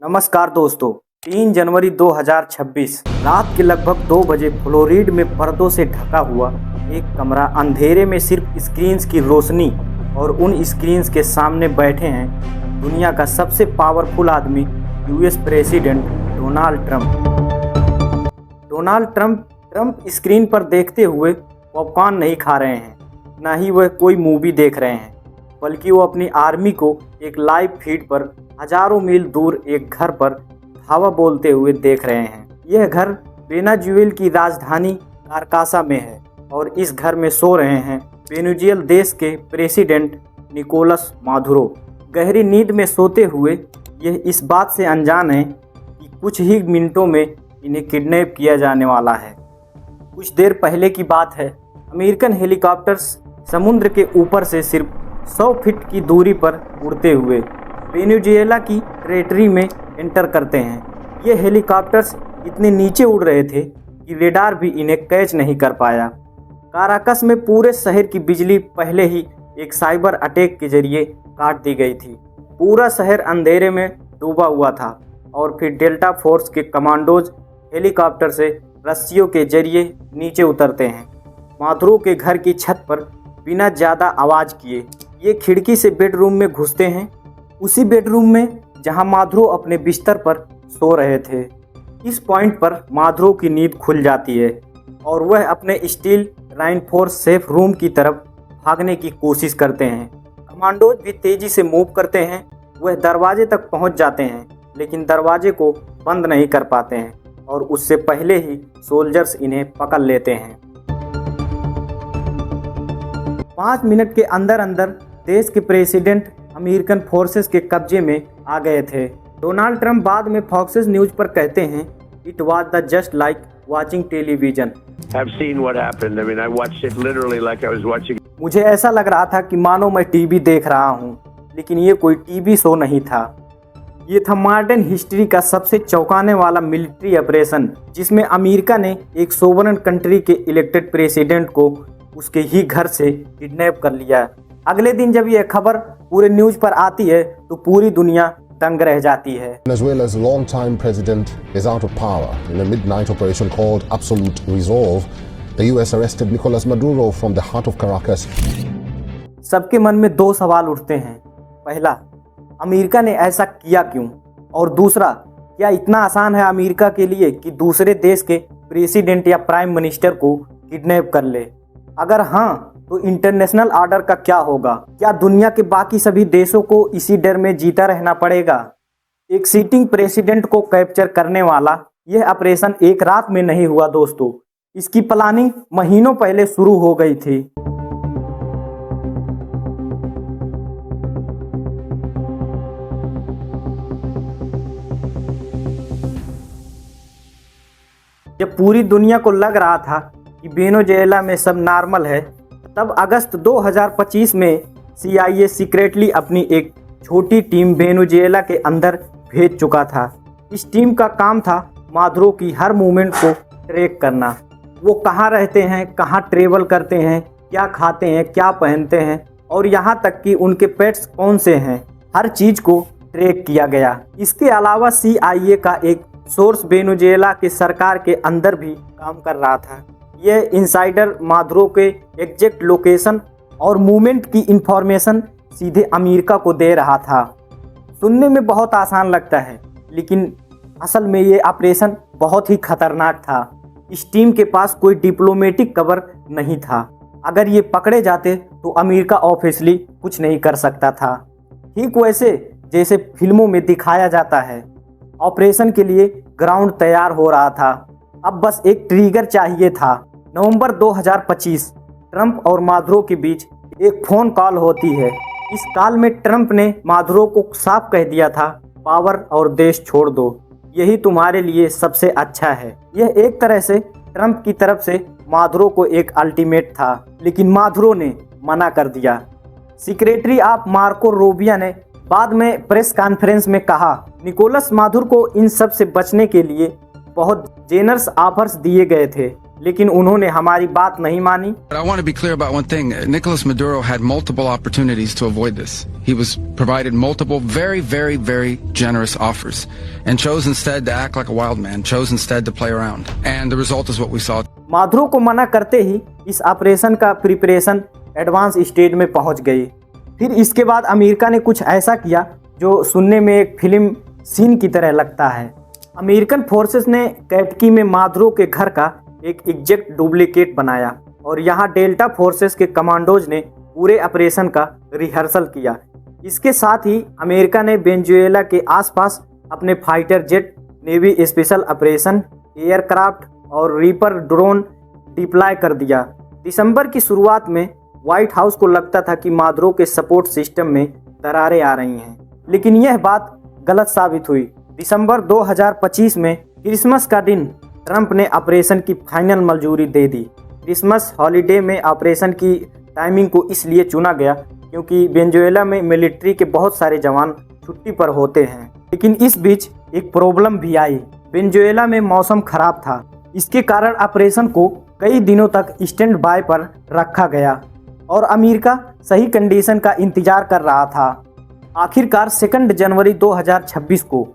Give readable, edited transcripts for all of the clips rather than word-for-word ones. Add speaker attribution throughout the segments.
Speaker 1: नमस्कार दोस्तों, 3 जनवरी 2026 रात के लगभग 2 बजे फ्लोरिड में पर्दों से ढका हुआ एक कमरा अंधेरे में सिर्फ स्क्रीन्स की रोशनी और उन स्क्रीन्स के सामने बैठे हैं दुनिया का सबसे पावरफुल आदमी US president Donald Trump. Donald Trump screen पर देखते हुए पॉपकॉर्न नहीं खा रहे हैं, ना ही वह कोई मूवी देख रहे हैं, बल्कि वो अपनी आर्मी को एक लाइव फीड पर हजारों मील दूर एक घर पर धावा बोलते हुए देख रहे हैं। यह घर वेनेजुएला की राजधानी कारकासा में है और इस घर में सो रहे हैं वेनेजुएला देश के प्रेसिडेंट निकोलस मादुरो। गहरी नींद में सोते हुए यह इस बात से अनजान है कि कुछ ही मिनटों में इन्हें किडनैप किया जाने वाला है। कुछ देर पहले की बात है, अमेरिकन हेलीकॉप्टर्स समुद्र के ऊपर से सिर्फ 100 फीट की दूरी पर उड़ते हुए वेनेजुएला की टेरिटरी में एंटर करते हैं। ये हेलीकॉप्टर्स इतने नीचे उड़ रहे थे कि रेडार भी इन्हें कैच नहीं कर पाया। काराकस में पूरे शहर की बिजली पहले ही एक साइबर अटैक के जरिए काट दी गई थी। पूरा शहर अंधेरे में डूबा हुआ था और फिर डेल्टा फोर्स के कमांडोज हेलीकॉप्टर से रस्सियों के जरिए नीचे उतरते हैं। मादुरो के घर की छत पर बिना ज़्यादा आवाज़ किए ये खिड़की से बेडरूम में घुसते हैं, उसी बेडरूम में जहां मादुरो अपने बिस्तर पर सो रहे थे। इस पॉइंट पर मादुरो की नींद खुल जाती है और वह अपने स्टील राइनफोर्स सेफ रूम की तरफ भागने की कोशिश करते हैं। कमांडोज भी तेज़ी से मूव करते हैं। वह दरवाजे तक पहुंच जाते हैं, लेकिन दरवाजे को बंद नहीं कर पाते हैं और उससे पहले ही सोल्जर्स इन्हें पकड़ लेते हैं। 5 मिनट के अंदर अंदर देश के प्रेसिडेंट अमेरिकन फोर्सेस के कब्जे में आ गए थे। डोनाल्ड ट्रंप बाद में फॉक्स न्यूज पर कहते हैं, it was the just like watching television. मुझे ऐसा लग रहा था कि मानो मैं टीवी देख रहा हूँ, लेकिन ये कोई टीवी शो नहीं था। ये था मॉडर्न हिस्ट्री का सबसे चौंकाने वाला मिलिट्री ऑपरेशन, जिसमें अमेरिका ने एक सोवरेन कंट्री के इलेक्टेड प्रेसिडेंट को उसके ही घर से किडनैप कर लिया। अगले दिन जब यह खबर पूरे न्यूज पर आती है तो पूरी दुनिया दंग रह जाती है।
Speaker 2: Venezuela's long-time president is out of power. In a midnight operation called Absolute Resolve, the US arrested Nicolas Maduro from the heart of Caracas.
Speaker 1: सबके मन में 2 सवाल उठते हैं। पहला, अमेरिका ने ऐसा किया क्यों? और दूसरा, क्या इतना आसान है अमेरिका के लिए कि दूसरे देश के प्रेसिडेंट या प्राइम मिनिस्टर को किडनैप कर ले? अगर हाँ, तो इंटरनेशनल ऑर्डर का क्या होगा? क्या दुनिया के बाकी सभी देशों को इसी डर में जीता रहना पड़ेगा? एक सिटिंग प्रेसिडेंट को कैप्चर करने वाला यह ऑपरेशन एक रात में नहीं हुआ दोस्तों। इसकी प्लानिंग महीनों पहले शुरू हो गई थी। जब पूरी दुनिया को लग रहा था कि वेनेजुएला में सब नॉर्मल है, तब अगस्त 2025 में CIA सीक्रेटली अपनी एक छोटी टीम वेनेजुएला के अंदर भेज चुका था। इस टीम का काम था मादुरो की हर मूवमेंट को ट्रैक करना। वो कहाँ रहते हैं, कहाँ ट्रेवल करते हैं, क्या खाते हैं, क्या पहनते हैं और यहाँ तक कि उनके पेट्स कौन से हैं, हर चीज़ को ट्रैक किया गया। इसके अलावा CIA का एक सोर्स वेनेजुएला के सरकार के अंदर भी काम कर रहा था। यह इनसाइडर मादुरो के एग्जैक्ट लोकेशन और मूवमेंट की इंफॉर्मेशन सीधे अमेरिका को दे रहा था। सुनने में बहुत आसान लगता है, लेकिन असल में ये ऑपरेशन बहुत ही खतरनाक था। इस टीम के पास कोई डिप्लोमेटिक कवर नहीं था। अगर ये पकड़े जाते तो अमेरिका ऑफिशियली कुछ नहीं कर सकता था, ठीक वैसे जैसे फिल्मों में दिखाया जाता है। ऑपरेशन के लिए ग्राउंड तैयार हो रहा था, अब बस एक ट्रिगर चाहिए था। नवंबर 2025 ट्रंप और मादुरो के बीच एक फ़ोन कॉल होती है। इस कॉल में ट्रंप ने मादुरो को साफ कह दिया था, पावर और देश छोड़ दो, यही तुम्हारे लिए सबसे अच्छा है। यह एक तरह से ट्रंप की तरफ से मादुरो को एक अल्टीमेट था, लेकिन मादुरो ने मना कर दिया। सेक्रेटरी ऑफ मार्को रूबियो ने बाद में प्रेस कॉन्फ्रेंस में कहा, निकोलस मादुरो को इन सब से बचने के लिए बहुत जेनरस ऑफर्स दिए गए थे, लेकिन उन्होंने हमारी बात नहीं मानी।
Speaker 3: But I want to be clear about one thing. Nicolas Maduro had multiple opportunities to avoid this. He was provided multiple very, very, very generous offers and chose instead to act like a wild man, chose instead to play around. And the result is what we saw.
Speaker 1: Maduro को मना करते ही इस operation का preparation advance stage में पहुंच गई। फिर इसके बाद अमेरिका ने कुछ ऐसा किया जो सुनने में एक फिल्म सीन की तरह लगता है। अमेरिकन फोर्सेस ने कैटकी में मादुरो के घर का एक एग्जैक्ट डुप्लीकेट बनाया और यहाँ डेल्टा फोर्सेस के कमांडोज ने पूरे ऑपरेशन का रिहर्सल किया। इसके साथ ही अमेरिका ने वेनेजुएला के आसपास अपने fighter jet, navy special operation aircraft और रीपर ड्रोन डिप्लॉय कर दिया। दिसंबर की शुरुआत में व्हाइट हाउस को लगता था कि मादुरो के सपोर्ट सिस्टम में दरारें आ रही हैं, लेकिन यह बात गलत साबित हुई। दिसंबर 2025 में क्रिसमस का दिन ट्रंप ने ऑपरेशन की फाइनल मंजूरी दे दी। क्रिसमस हॉलीडे में ऑपरेशन की टाइमिंग को इसलिए चुना गया क्योंकि वेनेजुएला में मिलिट्री के बहुत सारे जवान छुट्टी पर होते हैं। लेकिन इस बीच एक प्रॉब्लम भी आई। वेनेजुएला में मौसम खराब था, इसके कारण ऑपरेशन को कई दिनों तक स्टैंड बाय पर रखा गया और अमेरिका सही कंडीशन का इंतजार कर रहा था। आखिरकार 2 जनवरी 2026 को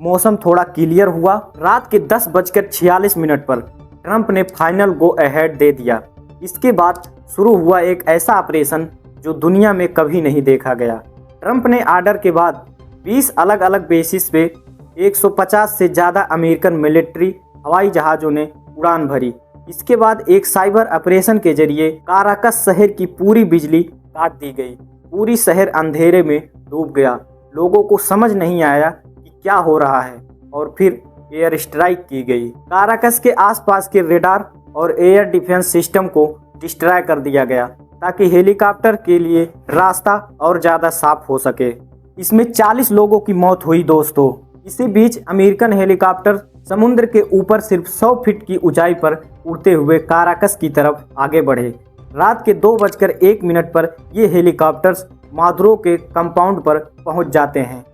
Speaker 1: मौसम थोड़ा क्लियर हुआ। रात के 10:46 पर ट्रंप ने फाइनल गो अहेड दे दिया। इसके बाद शुरू हुआ एक ऐसा ऑपरेशन जो दुनिया में कभी नहीं देखा गया। ट्रंप ने ऑर्डर के बाद 20 अलग अलग बेसिस पे 150 से ज़्यादा अमेरिकन मिलिट्री हवाई जहाज़ों ने उड़ान भरी। इसके बाद एक साइबर ऑपरेशन के जरिए काराकस शहर की पूरी बिजली काट दी गई। पूरी शहर अंधेरे में डूब गया। लोगों को समझ नहीं आया कि क्या हो रहा है और फिर एयर स्ट्राइक की गई। काराकस के आसपास के रेडार और एयर डिफेंस सिस्टम को डिस्ट्रॉय कर दिया गया ताकि हेलीकॉप्टर के लिए रास्ता और ज़्यादा साफ हो सके। इसमें 40 लोगों की मौत हुई दोस्तों। इसी बीच अमेरिकन हेलीकॉप्टर समुद्र के ऊपर सिर्फ 100 फीट की ऊंचाई पर उड़ते हुए काराकस की तरफ आगे बढ़े। रात के 2:01 पर ये हेलीकॉप्टर्स मादुरो के कंपाउंड पर पहुंच जाते हैं,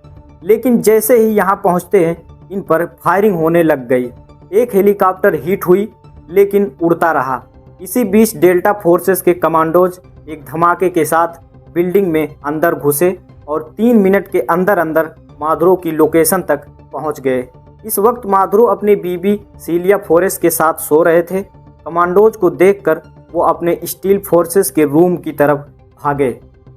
Speaker 1: लेकिन जैसे ही यहां पहुंचते हैं इन पर फायरिंग होने लग गई। एक हेलीकॉप्टर हिट हुई लेकिन उड़ता रहा। इसी बीच डेल्टा फोर्सेस के कमांडोज एक धमाके के साथ बिल्डिंग में अंदर घुसे और 3 मिनट के अंदर अंदर मादुरो की लोकेशन तक पहुंच गए। इस वक्त मादुरो अपनी बीबी सीलिया फोरेस के साथ सो रहे थे। कमांडोज को देखकर वो अपने स्टील फोर्सेस के रूम की तरफ भागे,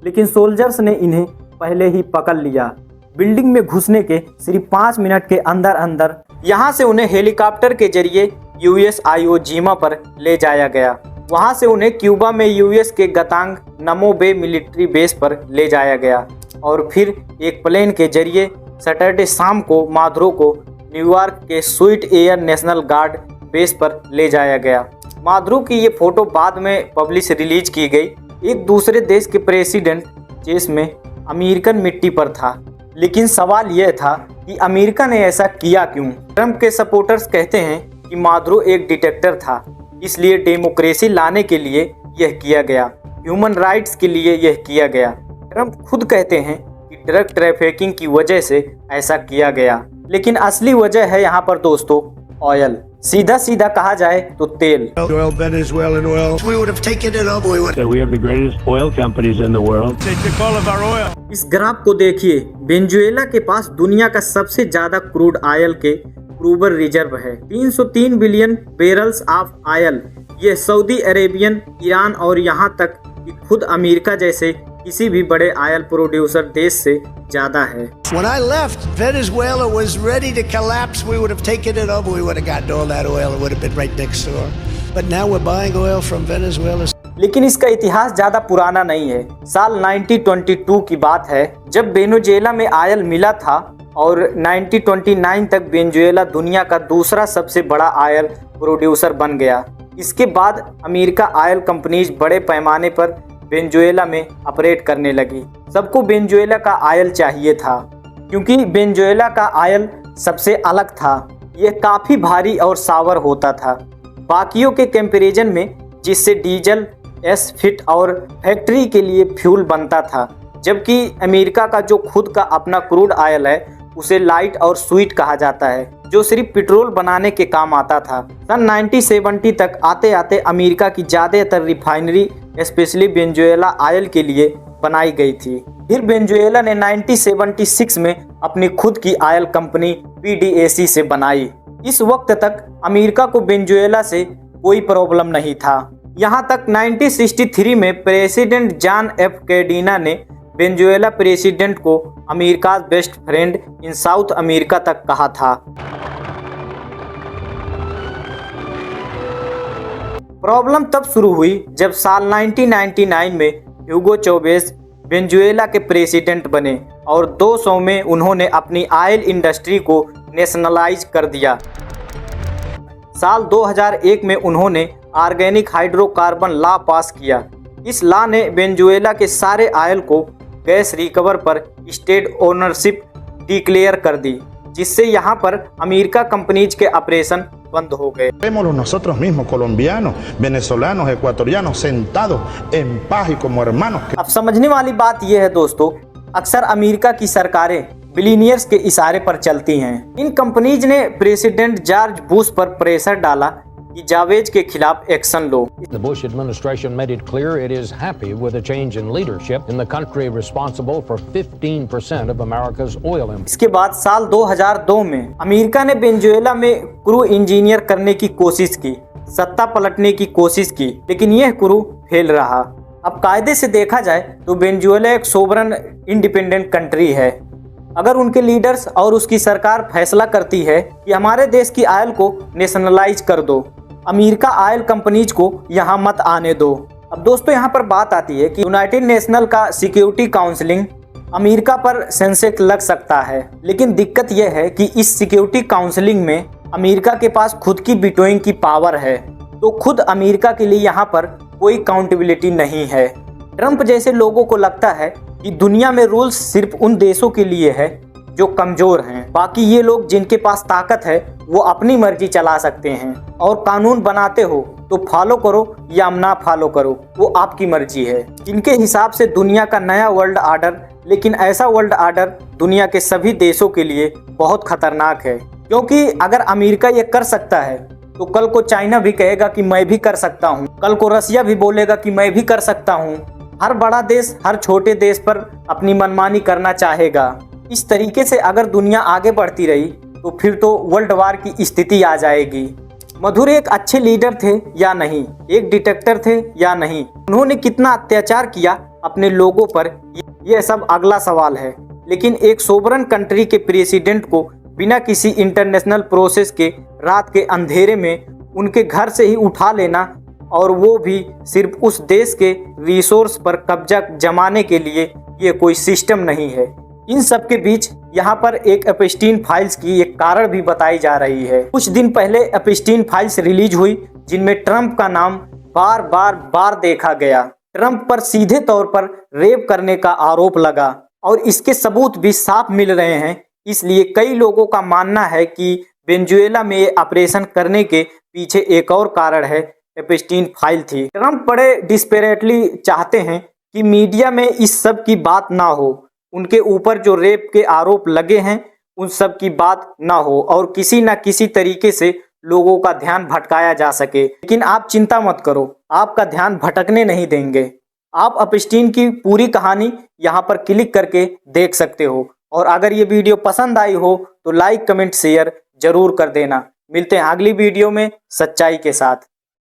Speaker 1: लेकिन सोल्जर्स ने इन्हें पहले ही पकड़ लिया। बिल्डिंग में घुसने के सिर्फ 5 मिनट के अंदर अंदर यहाँ से उन्हें हेलीकॉप्टर के जरिए यूएस आईओ जीमा पर ले जाया गया। वहाँ से उन्हें क्यूबा में यूएस के गतांग नमो बे मिलिट्री बेस पर ले जाया गया और फिर एक प्लेन के जरिए सैटरडे शाम को मादुरो को न्यूयॉर्क के sweet air national guard base पर ले जाया गया। मादुरो की ये फोटो बाद में पब्लिश रिलीज की गई। एक दूसरे देश के प्रेसिडेंट चेस में अमेरिकन मिट्टी पर था, लेकिन सवाल यह था कि अमेरिका ने ऐसा किया क्यों। ट्रंप के सपोर्टर्स कहते हैं कि मादुरो एक डिक्टेटर था, इसलिए डेमोक्रेसी लाने के लिए यह किया गया, ह्यूमन राइट्स के लिए यह किया गया। ट्रंप खुद कहते हैं कि ड्रग ट्रैफिकिंग की वजह से ऐसा किया गया, लेकिन असली वजह है यहाँ पर दोस्तों ऑयल। सीधा सीधा कहा जाए तो तेल।
Speaker 4: Venezuelan oil. We would have taken it up.
Speaker 5: We have the greatest oil companies in the world.
Speaker 4: They took all of our oil.
Speaker 1: इस ग्राफ को देखिए। वेनेजुएला के पास दुनिया का सबसे ज्यादा क्रूड ऑयल के प्रूवर रिजर्व है, 303 बिलियन बैरल्स ऑफ ऑयल। ये सऊदी अरेबियन, ईरान और यहाँ तक कि खुद अमेरिका जैसे किसी भी बड़े ऑयल प्रोड्यूसर देश से ज्यादा है।
Speaker 4: When I left, Venezuela was ready to collapse. We would have taken it up. We would have gotten all that oil. It would have been right next door. But now we're buying oil from Venezuela.
Speaker 1: लेकिन इसका इतिहास ज़्यादा पुराना नहीं है। साल 1922 की बात है जब वेनेजुएला में ऑयल मिला था और 1929 तक वेनेजुएला दुनिया का दूसरा सबसे बड़ा ऑयल प्रोड्यूसर बन गया। इसके बाद अमेरिका ऑयल कंपनीज बड़े पैमाने पर वेनेजुएला में ऑपरेट करने लगी। सबको वेनेजुएला का ऑयल चाहिए था क्योंकि वेनेजुएला का ऑयल सबसे अलग था। यह काफ़ी भारी और सावर होता था बाकियों के कंपैरिजन में, जिससे डीजल, एसफिट और फैक्ट्री के लिए फ्यूल बनता था। जबकि अमेरिका का जो खुद का अपना क्रूड ऑयल है उसे लाइट और स्वीट कहा जाता है, जो सिर्फ पेट्रोल बनाने के काम आता था। सन 1970 तक आते आते अमेरिका की ज़्यादातर रिफाइनरी स्पेशली वेनेजुएला ऑयल के लिए बनाई गई थी। फिर वेनेजुएला ने 1976 में अपनी खुद की ऑयल कंपनी PDAC से बनाई। इस वक्त तक अमेरिका को वेनेजुएला से कोई प्रॉब्लम नहीं था। यहाँ तक 1963 में प्रेसिडेंट जॉन F कैडिना ने वेनेजुएला प्रेसिडेंट को America best friend in south America तक कहा था। प्रॉब्लम तब शुरू हुई जब साल 1999 में ह्यूगो चौवेज वेनेजुएला के प्रेसिडेंट बने और 200 में उन्होंने अपनी ऑयल इंडस्ट्री को नेशनलाइज कर दिया। साल 2001 में उन्होंने ऑर्गेनिक हाइड्रोकार्बन लॉ पास किया। इस लॉ ने वेनेजुएला के सारे ऑयल को गैस रिकवर पर स्टेट ओनरशिप डिक्लेयर कर दी, जिससे यहाँ पर अमेरिका कंपनीज के ऑपरेशन बंद हो गए।
Speaker 6: Nosotros mismos colombianos, venezolanos, ecuatorianos sentados en paz y como hermanos.
Speaker 1: अब समझने वाली बात यह है दोस्तों, अक्सर अमेरिका की सरकारें बिलीनियर्स के इशारे पर चलती हैं। इन कंपनीज ने प्रेसिडेंट जॉर्ज बुश पर प्रेशर डाला कि जावेज के खिलाफ action low.
Speaker 7: The Bush administration made it clear it is happy with a change in leadership in the country responsible for 15% of America's oil imports.
Speaker 1: इसके बाद साल 2002 में अमेरिका ने वेनेजुएला में क्रू इंजीनियर करने की कोशिश की, सत्ता पलटने की कोशिश की, लेकिन यह क्रू फेल रहा। अब कायदे से देखा जाए तो वेनेजुएला एक सोवरन इंडिपेंडेंट कंट्री है। अगर उनके लीडर्स और उसकी सरकार फैसला करती है कि हमारे देश की ऑयल को नेशनलाइज कर दो, अमेरिका ऑयल कंपनीज को यहाँ मत आने दो। अब दोस्तों यहाँ पर बात आती है कि यूनाइटेड नेशनल का सिक्योरिटी काउंसिलिंग अमेरिका पर सेंसेक्स लग सकता है, लेकिन दिक्कत यह है कि इस सिक्योरिटी काउंसिलिंग में अमेरिका के पास खुद की वीटोइंग की पावर है, तो खुद अमेरिका के लिए यहाँ पर कोई अकाउंटेबिलिटी नहीं है। ट्रंप जैसे लोगों को लगता है कि दुनिया में रूल्स सिर्फ उन देशों के लिए है जो कमजोर हैं, बाकी ये लोग जिनके पास ताकत है वो अपनी मर्जी चला सकते हैं, और कानून बनाते हो तो फॉलो करो या ना फॉलो करो, वो आपकी मर्जी है। इनके हिसाब से दुनिया का नया वर्ल्ड ऑर्डर, लेकिन ऐसा वर्ल्ड ऑर्डर दुनिया के सभी देशों के लिए बहुत खतरनाक है, क्योंकि अगर अमेरिका ये कर सकता है तो कल को चाइना भी कहेगा कि मैं भी कर सकता हूँ, कल को रसिया भी बोलेगा कि मैं भी कर सकता हूँ। हर बड़ा देश हर छोटे देश पर अपनी मनमानी करना चाहेगा। इस तरीके से अगर दुनिया आगे बढ़ती रही तो फिर तो वर्ल्ड वार की स्थिति आ जाएगी। मधुर एक अच्छे लीडर थे या नहीं, एक डिटेक्टर थे या नहीं, उन्होंने कितना अत्याचार किया अपने लोगों पर, यह सब अगला सवाल है। लेकिन एक सोवरन कंट्री के प्रेसिडेंट को बिना किसी इंटरनेशनल प्रोसेस के रात के अंधेरे में उनके घर से ही उठा लेना, और वो भी सिर्फ उस देश के रिसोर्स पर कब्जा जमाने के लिए, ये कोई सिस्टम नहीं है। इन सब के बीच यहाँ पर एक एप्स्टीन फाइल्स की एक कारण भी बताई जा रही है। कुछ दिन पहले एप्स्टीन फाइल्स रिलीज हुई, जिनमें ट्रंप का नाम बार बार देखा गया। ट्रंप पर सीधे तौर पर रेप करने का आरोप लगा और इसके सबूत भी साफ मिल रहे हैं। इसलिए कई लोगों का मानना है कि वेनेजुएला में ये ऑपरेशन करने के पीछे एक और कारण है, एप्स्टीन फाइल थी। ट्रंप बड़े डिस्परेटली चाहते हैं कि मीडिया में इस सब की बात ना हो, उनके ऊपर जो रेप के आरोप लगे हैं उन सब की बात ना हो, और किसी ना किसी तरीके से लोगों का ध्यान भटकाया जा सके। लेकिन आप चिंता मत करो, आपका ध्यान भटकने नहीं देंगे। आप एप्स्टीन की पूरी कहानी यहाँ पर क्लिक करके देख सकते हो। और अगर ये वीडियो पसंद आई हो तो लाइक कमेंट शेयर जरूर कर देना। मिलते हैं अगली वीडियो में सच्चाई के साथ।